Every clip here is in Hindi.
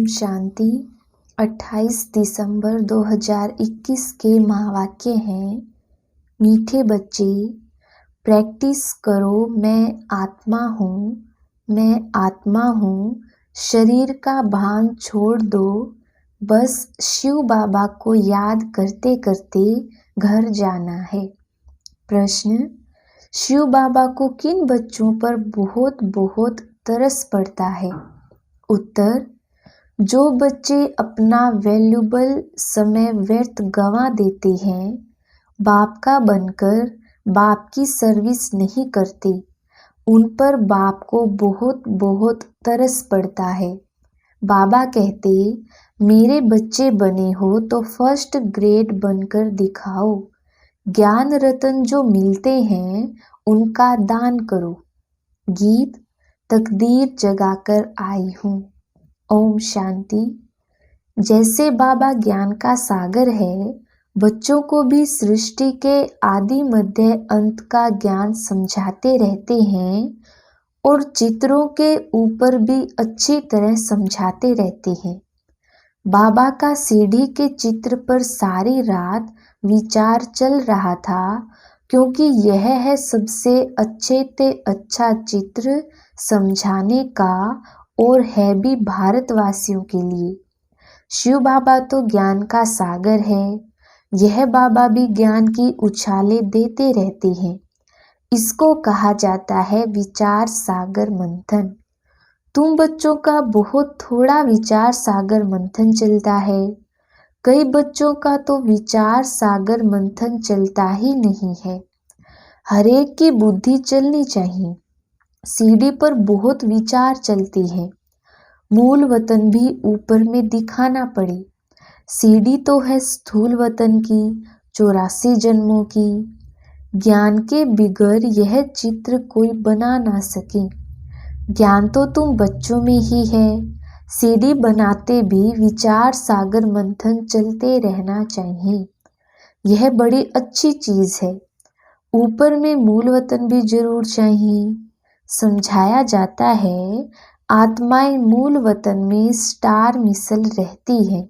ओम शांति। 28 दिसंबर 2021 के महावाक्य हैं, मीठे बच्चे प्रैक्टिस करो, मैं आत्मा हूँ, मैं आत्मा हूँ, शरीर का भान छोड़ दो, बस शिव बाबा को याद करते करते घर जाना है। प्रश्न, शिव बाबा को किन बच्चों पर बहुत बहुत तरस पड़ता है? उत्तर, जो बच्चे अपना वैल्यूबल समय व्यर्थ गंवा देते हैं, बाप का बनकर बाप की सर्विस नहीं करते, उन पर बाप को बहुत बहुत तरस पड़ता है। बाबा कहते, मेरे बच्चे बने हो तो फर्स्ट ग्रेड बनकर दिखाओ, ज्ञान रतन जो मिलते हैं उनका दान करो। गीत तकदीर जगाकर आई हूँ। ओम शांति। जैसे बाबा ज्ञान का सागर है, बच्चों को भी सृष्टि के आदि मध्य अंत का ज्ञान समझाते रहते हैं और चित्रों के ऊपर भी अच्छी तरह समझाते रहते हैं। बाबा का सीढ़ी के चित्र पर सारी रात विचार चल रहा था, क्योंकि यह है सबसे अच्छे ते अच्छा चित्र समझाने का और है भी भारतवासियों के लिए। शिव बाबा तो ज्ञान का सागर है, यह बाबा भी ज्ञान की उछालें देते रहते हैं। इसको कहा जाता है विचार सागर मंथन। तुम बच्चों का बहुत थोड़ा विचार सागर मंथन चलता है, कई बच्चों का तो विचार सागर मंथन चलता ही नहीं है। हरेक की बुद्धि चलनी चाहिए। सीढ़ी पर बहुत विचार चलती है, मूल वतन भी ऊपर में दिखाना पड़े। सीढ़ी तो है स्थूल वतन की, 84 जन्मों की। ज्ञान के बिगर यह चित्र कोई बना ना सके। ज्ञान तो तुम बच्चों में ही है। सीढ़ी बनाते भी विचार सागर मंथन चलते रहना चाहिए। यह बड़ी अच्छी चीज है। ऊपर में मूल वतन भी जरूर चाहिए। समझाया जाता है, आत्माएं मूल वतन में स्टार मिसल रहती है।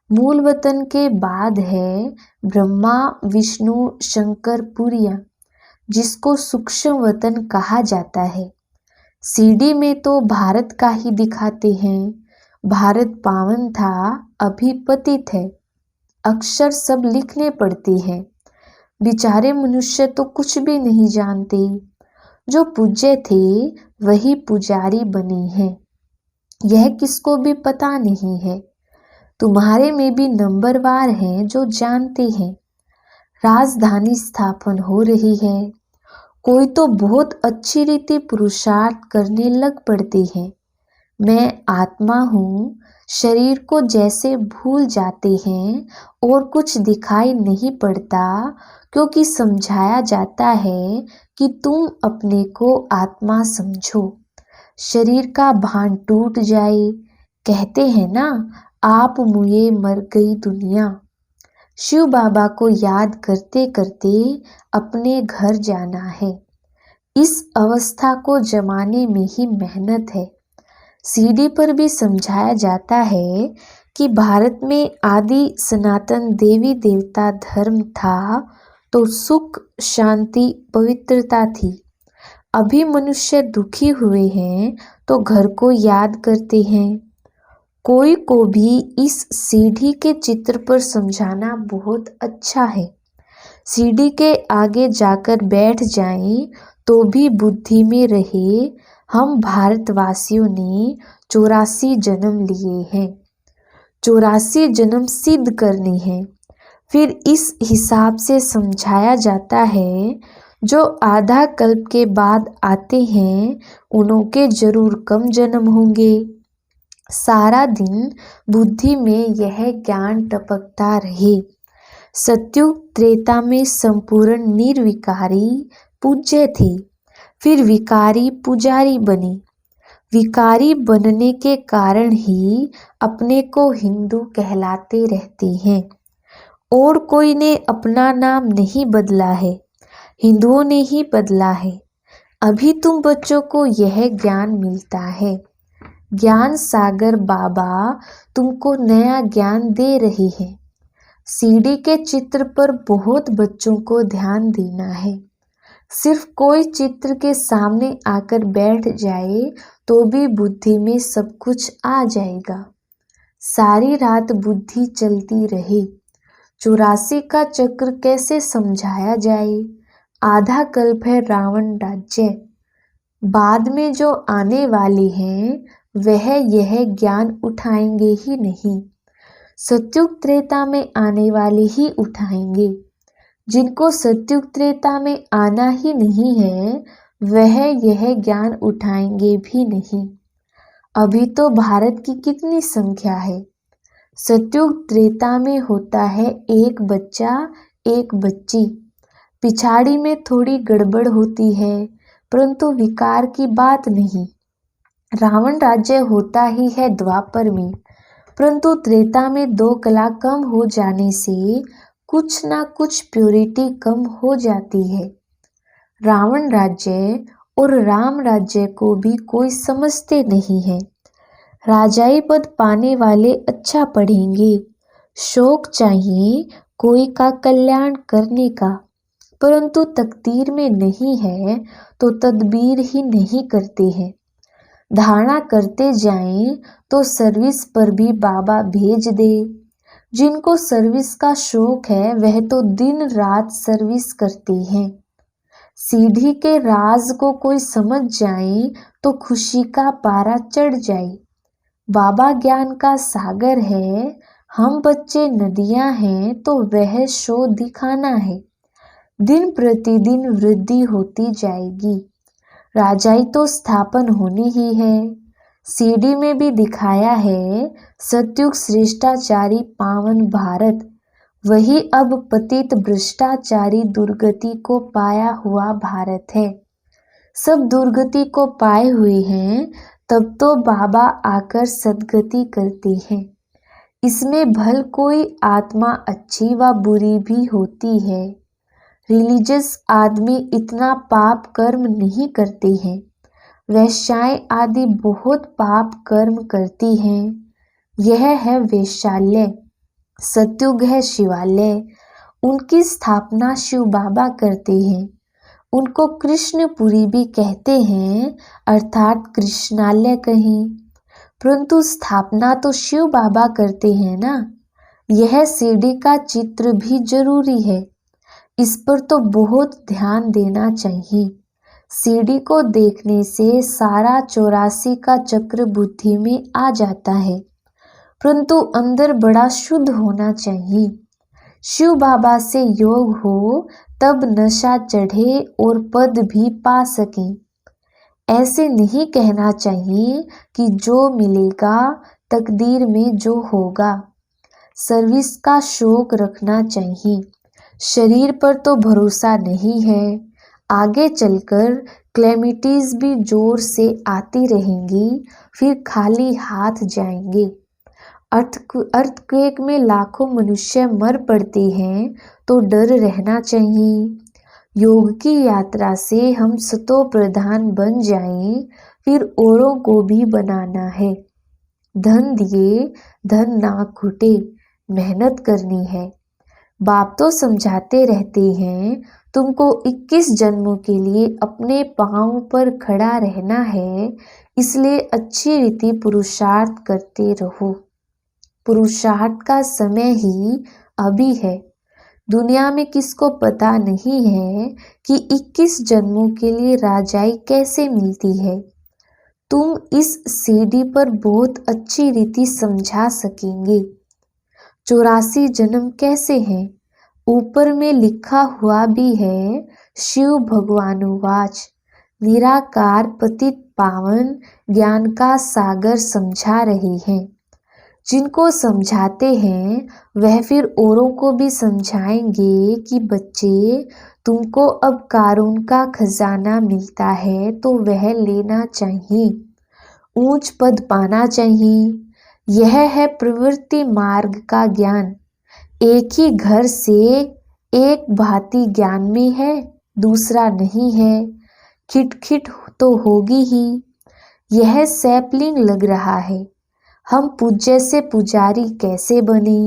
मूल वतन के बाद है ब्रह्मा विष्णु शंकर पुरिया, जिसको सूक्ष्म वतन कहा जाता है। सीडी में तो भारत का ही दिखाते हैं। भारत पावन था, अभी पतित है। अक्षर सब लिखने पड़ते हैं। बेचारे मनुष्य तो कुछ भी नहीं जानते। जो पूज्य थे वही पुजारी बने हैं, यह किसको भी पता नहीं है। तुम्हारे में भी नंबरवार हैं जो जानते हैं। राजधानी स्थापन हो रही है, कोई तो बहुत अच्छी रीति पुरुषार्थ करने लग पड़ते हैं। मैं आत्मा हूँ, शरीर को जैसे भूल जाते हैं और कुछ दिखाई नहीं पड़ता, क्योंकि समझाया जाता है कि तुम अपने को आत्मा समझो। शरीर का भान टूट जाए, कहते हैं ना, आप मुए मर गई दुनिया। शिव बाबा को याद करते करते अपने घर जाना है। इस अवस्था को जमाने में ही मेहनत है। सीडी पर भी समझाया जाता है कि भारत में आदि सनातन देवी देवता धर्म था, तो सुख शांति पवित्रता थी। अभी मनुष्य दुखी हुए हैं तो घर को याद करते हैं। कोई को भी इस सीढ़ी के चित्र पर समझाना बहुत अच्छा है। सीढ़ी के आगे जाकर बैठ जाएं तो भी बुद्धि में रहे, हम भारतवासियों ने 84 जन्म लिए हैं। 84 जन्म सिद्ध करने हैं। फिर इस हिसाब से समझाया जाता है, जो आधा कल्प के बाद आते हैं उनके जरूर कम जन्म होंगे। सारा दिन बुद्धि में यह ज्ञान टपकता रहे। सत्युग त्रेता में संपूर्ण निर्विकारी पूज्य थे, फिर विकारी पुजारी बने। विकारी बनने के कारण ही अपने को हिंदू कहलाते रहते हैं, और कोई ने अपना नाम नहीं बदला है, हिंदुओं ने ही बदला है। अभी तुम बच्चों को यह ज्ञान मिलता है। ज्ञान सागर बाबा तुमको नया ज्ञान दे रहे हैं। सीढ़ी के चित्र पर बहुत बच्चों को ध्यान देना है। सिर्फ कोई चित्र के सामने आकर बैठ जाए तो भी बुद्धि में सब कुछ आ जाएगा। सारी रात बुद्धि चलती रहे। 84 का चक्र कैसे समझाया जाए? आधा कल्प है रावण राज्य। बाद में जो आने वाले हैं वह यह ज्ञान उठाएंगे ही नहीं। सत्युग त्रेता में आने वाले ही उठाएंगे। जिनको सत्युग त्रेता में आना ही नहीं है वह यह ज्ञान उठाएंगे भी नहीं। अभी तो भारत की कितनी संख्या है? सत्युग त्रेता में होता है एक बच्चा एक बच्ची। पिछाड़ी में थोड़ी गड़बड़ होती है परंतु विकार की बात नहीं। रावण राज्य होता ही है द्वापर में, परंतु त्रेता में 2 कला कम हो जाने से कुछ ना कुछ प्योरिटी कम हो जाती है। रावण राज्य और राम राज्य को भी कोई समझते नहीं है। राजाई पद पाने वाले अच्छा पढ़ेंगे, शौक चाहिए कोई का कल्याण करने का, परंतु तकदीर में नहीं है तो तदबीर ही नहीं करते हैं। धारणा करते जाएं तो सर्विस पर भी बाबा भेज दे। जिनको सर्विस का शौक है वह तो दिन रात सर्विस करते हैं। सीढ़ी के राज को कोई समझ जाए तो खुशी का पारा चढ़ जाए। बाबा ज्ञान का सागर है, हम बच्चे नदियां हैं तो वह शो दिखाना है। दिन प्रतिदिन वृद्धि होती जाएगी। राजाई तो स्थापन होनी ही है। सीडी में भी दिखाया है सत्युग श्रेष्ठाचारी पावन भारत, वही अब पतित भ्रष्टाचारी दुर्गति को पाया हुआ भारत है। सब दुर्गति को पाए हुए हैं तब तो बाबा आकर सद्गति करते हैं। इसमें भल कोई आत्मा अच्छी व बुरी भी होती है। रिलीजियस आदमी इतना पाप कर्म नहीं करते हैं। वैश्याएं आदि बहुत पाप कर्म करती हैं। यह है वैशाल्य। सत्युग है शिवालय। उनकी स्थापना शिव बाबा करते हैं। उनको कृष्णपुरी भी कहते हैं अर्थात कृष्णालय कहें, परंतु स्थापना तो शिव बाबा करते हैं ना। यह सीढ़ी का चित्र भी जरूरी है। इस पर तो बहुत ध्यान देना चाहिए। सीढ़ी को देखने से सारा 84 का चक्र बुद्धि में आ जाता है, परंतु अंदर बड़ा शुद्ध होना चाहिए। शिव बाबा से योग हो तब नशा चढ़े और पद भी पा सकें। ऐसे नहीं कहना चाहिए कि जो मिलेगा तकदीर में जो होगा। सर्विस का शौक रखना चाहिए। शरीर पर तो भरोसा नहीं है। आगे चलकर क्लेमिटीज भी जोर से आती रहेंगी, फिर खाली हाथ जाएंगे। अर्थक्वेक में लाखों मनुष्य मर पड़ते हैं तो डर रहना चाहिए। योग की यात्रा से हम सतो प्रधान बन जाएं, फिर औरों को भी बनाना है। धन दिए धन ना घुटे, मेहनत करनी है। बाप तो समझाते रहते हैं तुमको 21 जन्मों के लिए अपने पांव पर खड़ा रहना है, इसलिए अच्छी रीति पुरुषार्थ करते रहो। पुरुषार्थ का समय ही अभी है। दुनिया में किसको पता नहीं है कि 21 जन्मों के लिए राजाई कैसे मिलती है। तुम इस सीढ़ी पर बहुत अच्छी रीति समझा सकेंगे। 84 जन्म कैसे हैं? ऊपर में लिखा हुआ भी है, शिव भगवानुवाच, निराकार पतित पावन ज्ञान का सागर समझा रहे हैं। जिनको समझाते हैं वह फिर औरों को भी समझाएंगे कि बच्चे तुमको अब कारून का खजाना मिलता है तो वह लेना चाहिए, ऊंच पद पाना चाहिए। यह है प्रवृत्ति मार्ग का ज्ञान। एक ही घर से एक भांति ज्ञान में है, दूसरा नहीं है। खिटखिट तो होगी ही। यह सैपलिंग लग रहा है। हम पूज्य से पुजारी कैसे बने?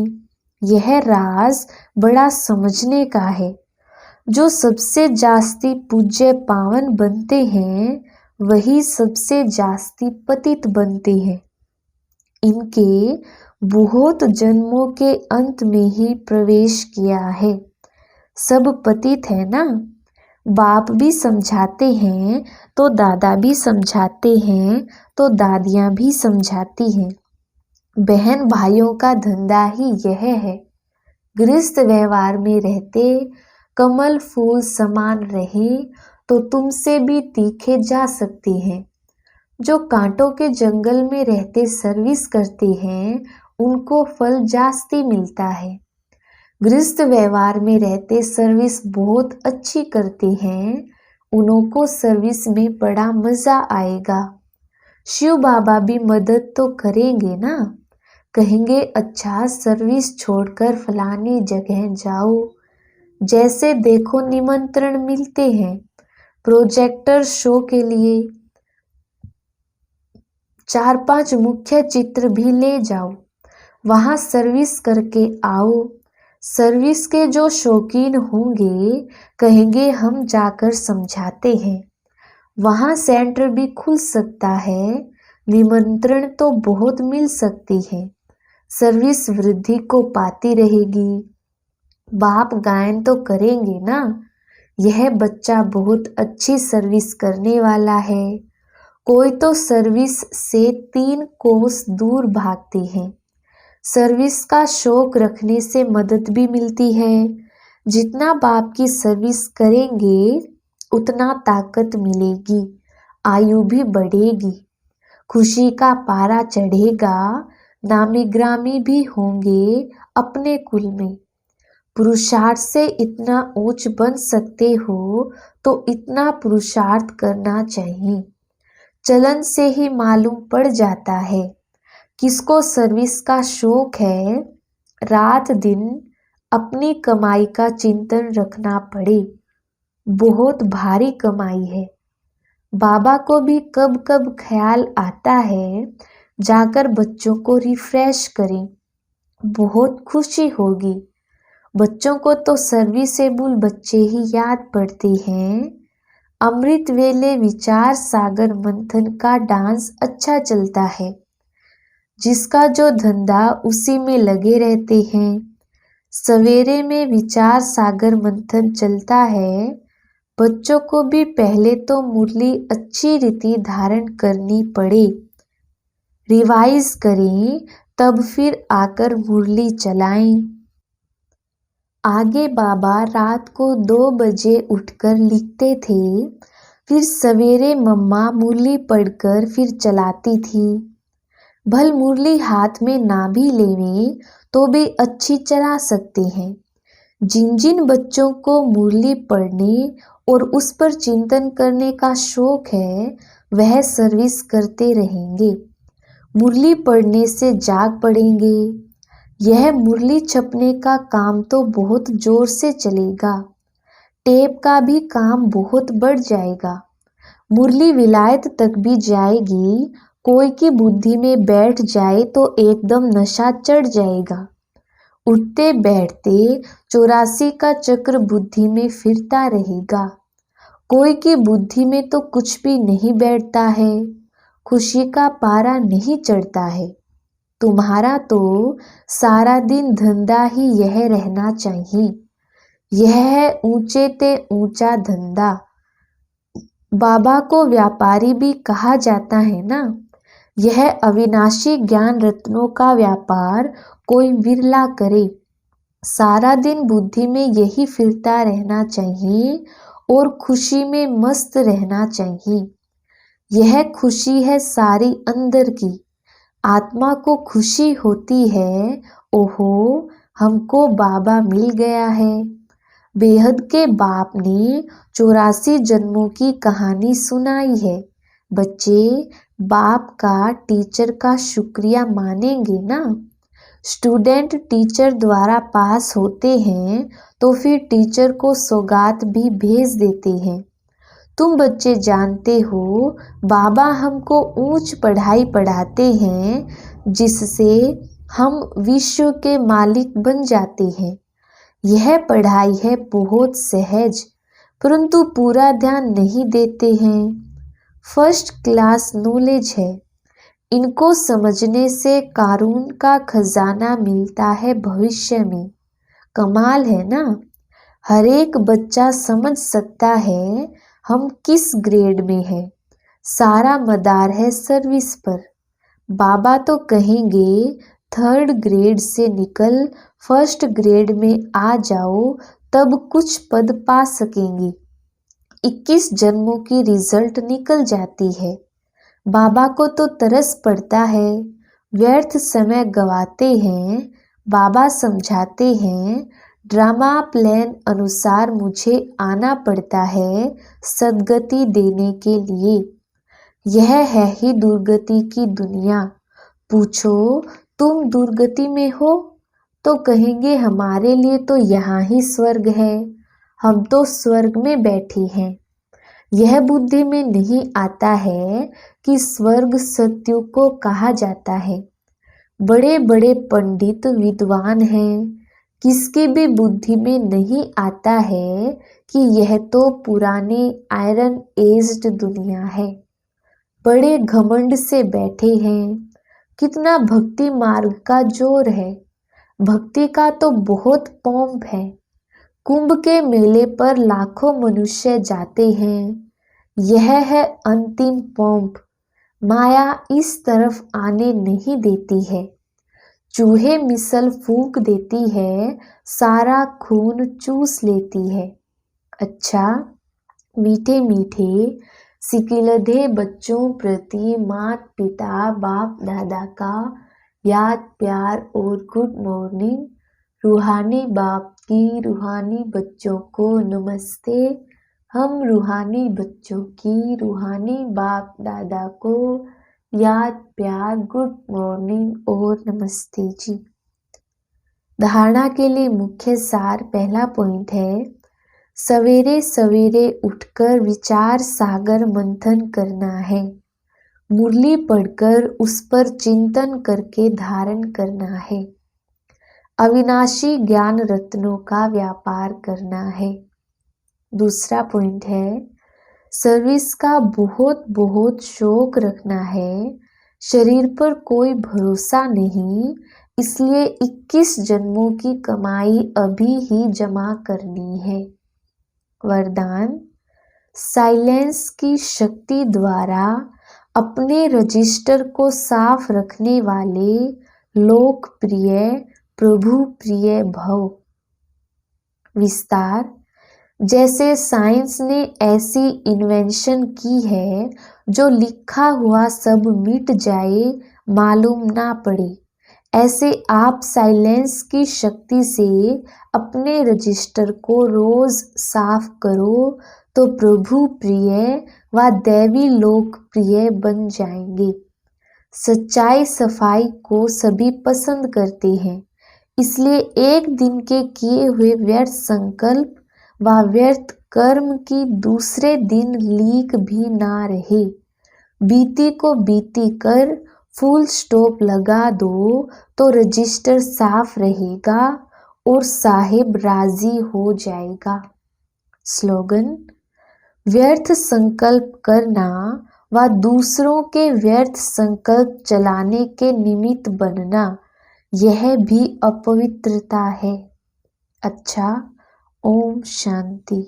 यह राज बड़ा समझने का है। जो सबसे जास्ती पूज्य पावन बनते हैं वही सबसे जास्ती पतित बनते हैं। इनके बहुत जन्मों के अंत में ही प्रवेश किया है। सब पतित है ना। बाप भी समझाते हैं तो दादा भी समझाते हैं तो दादियाँ भी समझाती हैं। बहन भाइयों का धंधा ही यह है। गृहस्थ व्यवहार में रहते कमल फूल समान रहे तो तुमसे भी तीखे जा सकते हैं। जो कांटों के जंगल में रहते सर्विस करते हैं उनको फल जास्ती मिलता है। गृहस्थ व्यवहार में रहते सर्विस बहुत अच्छी करते हैं, उनको सर्विस में बड़ा मजा आएगा। शिव बाबा भी मदद तो करेंगे ना। कहेंगे अच्छा सर्विस छोड़कर फलानी जगह जाओ। जैसे देखो निमंत्रण मिलते हैं प्रोजेक्टर शो के लिए। 4-5 मुख्य चित्र भी ले जाओ, वहाँ सर्विस करके आओ। सर्विस के जो शौकीन होंगे कहेंगे हम जाकर समझाते हैं। वहाँ सेंटर भी खुल सकता है, निमंत्रण तो बहुत मिल सकती है। सर्विस वृद्धि को पाती रहेगी। बाप गायन तो करेंगे ना। यह बच्चा बहुत अच्छी सर्विस करने वाला है। कोई तो सर्विस से 3 कोस दूर भागते हैं। सर्विस का शौक रखने से मदद भी मिलती है। जितना बाप की सर्विस करेंगे उतना ताकत मिलेगी, आयु भी बढ़ेगी, खुशी का पारा चढ़ेगा, नामी ग्रामी भी होंगे अपने कुल में। पुरुषार्थ से इतना ऊंच बन सकते हो तो इतना पुरुषार्थ करना चाहिए। चलन से ही मालूम पड़ जाता है किसको सर्विस का शौक है। रात दिन अपनी कमाई का चिंतन रखना पड़े। बहुत भारी कमाई है। बाबा को भी कब कब ख्याल आता है जाकर बच्चों को रिफ्रेश करें, बहुत खुशी होगी। बच्चों को तो सर्विसेबल बच्चे ही याद पड़ते हैं। अमृत वेले विचार सागर मंथन का डांस अच्छा चलता है। जिसका जो धंधा उसी में लगे रहते हैं। सवेरे में विचार सागर मंथन चलता है। बच्चों को भी पहले तो मुरली अच्छी रीति धारण करनी पड़े, रिवाइज करें, तब फिर आकर मुरली चलाएं। आगे बाबा रात को 2 बजे उठकर लिखते थे, फिर सवेरे मम्मा मुरली पढ़कर फिर चलाती थी। भल मुरली हाथ में ना भी लेवें तो भी अच्छी चला सकते हैं। जिन जिन बच्चों को मुरली पढ़ने और उस पर चिंतन करने का शौक है वह सर्विस करते रहेंगे। मुरली पढ़ने से जाग पड़ेंगे। यह मुरली छपने का काम तो बहुत जोर से चलेगा। टेप का भी काम बहुत बढ़ जाएगा। मुरली विलायत तक भी जाएगी। कोई की बुद्धि में बैठ जाए तो एकदम नशा चढ़ जाएगा। उठते बैठते 84 का चक्र बुद्धि में फिरता रहेगा। कोई की बुद्धि में तो कुछ भी नहीं बैठता है, खुशी का पारा नहीं चढ़ता है। तुम्हारा तो सारा दिन धंधा ही यह रहना चाहिए। यह है ऊंचे ते ऊंचा धंधा। बाबा को व्यापारी भी कहा जाता है ना। यह अविनाशी ज्ञान रत्नों का व्यापार कोई विरला करे। सारा दिन बुद्धि में यही फिरता रहना चाहिए और खुशी में मस्त रहना चाहिए। यह खुशी है सारी अंदर की। आत्मा को खुशी होती है, ओहो हमको बाबा मिल गया है। बेहद के बाप ने 84 जन्मों की कहानी सुनाई है। बच्चे बाप का टीचर का शुक्रिया मानेंगे ना। स्टूडेंट टीचर द्वारा पास होते हैं तो फिर टीचर को सौगात भी भेज देते हैं। तुम बच्चे जानते हो बाबा हमको ऊंच पढ़ाई पढ़ाते हैं जिससे हम विश्व के मालिक बन जाते हैं। यह पढ़ाई है बहुत सहज, परंतु पूरा ध्यान नहीं देते हैं। फर्स्ट क्लास नॉलेज है। इनको समझने से कारून का खजाना मिलता है भविष्य में। कमाल है ना। हर एक बच्चा समझ सकता है हम किस ग्रेड में है। सारा मदार है सर्विस पर। बाबा तो कहेंगे थर्ड ग्रेड से निकल फर्स्ट ग्रेड में आ जाओ, तब कुछ पद पा सकेंगे। 21 जन्मों की रिजल्ट निकल जाती है। बाबा को तो तरस पड़ता है। व्यर्थ समय गवाते हैं। बाबा समझाते हैं ड्रामा प्लान अनुसार मुझे आना पड़ता है सद्गति देने के लिए। यह है ही दुर्गति की दुनिया। पूछो तुम दुर्गति में हो तो कहेंगे हमारे लिए तो यहाँ ही स्वर्ग है, हम तो स्वर्ग में बैठे हैं। यह बुद्धि में नहीं आता है कि स्वर्ग सत्युग को कहा जाता है। बड़े बड़े पंडित विद्वान हैं, किसकी भी बुद्धि में नहीं आता है कि यह तो पुराने आयरन एज्ड दुनिया है। बड़े घमंड से बैठे हैं। कितना भक्ति मार्ग का जोर है। भक्ति का तो बहुत पॉम्प है। कुंभ के मेले पर लाखों मनुष्य जाते हैं। यह है अंतिम पॉम्प। माया इस तरफ आने नहीं देती है। चूहे मिसल फूंक देती है, सारा खून चूस लेती है। अच्छा, मीठे मीठे सिकिलधे बच्चों प्रति माता पिता बाप दादा का याद प्यार और गुड मॉर्निंग। रूहानी बाप की रूहानी बच्चों को नमस्ते। हम रूहानी बच्चों की रूहानी बाप दादा को याद प्यार गुड मॉर्निंग और नमस्ते जी। धारणा के लिए मुख्य सार पहला पॉइंट है सवेरे सवेरे उठकर विचार सागर मंथन करना है। मुरली पढ़कर उस पर चिंतन करके धारण करना है। अविनाशी ज्ञान रत्नों का व्यापार करना है। दूसरा पॉइंट है सर्विस का बहुत बहुत शौक रखना है। शरीर पर कोई भरोसा नहीं, इसलिए 21 जन्मों की कमाई अभी ही जमा करनी है। वरदान साइलेंस की शक्ति द्वारा अपने रजिस्टर को साफ रखने वाले लोकप्रिय प्रभु प्रिय भव। विस्तार जैसे साइंस ने ऐसी इन्वेंशन की है जो लिखा हुआ सब मिट जाए मालूम ना पड़े, ऐसे आप साइलेंस की शक्ति से अपने रजिस्टर को रोज साफ करो तो प्रभु प्रिय व दैवी लोक प्रिय बन जाएंगे। सच्चाई सफाई को सभी पसंद करते हैं, इसलिए एक दिन के किए हुए व्यर्थ संकल्प व व्यर्थ कर्म की दूसरे दिन लीक भी ना रहे। बीती को बीती कर फुल स्टॉप लगा दो तो रजिस्टर साफ रहेगा और साहिब राजी हो जाएगा। स्लोगन व्यर्थ संकल्प करना व दूसरों के व्यर्थ संकल्प चलाने के निमित्त बनना, यह भी अपवित्रता है। अच्छा, ओम शांति।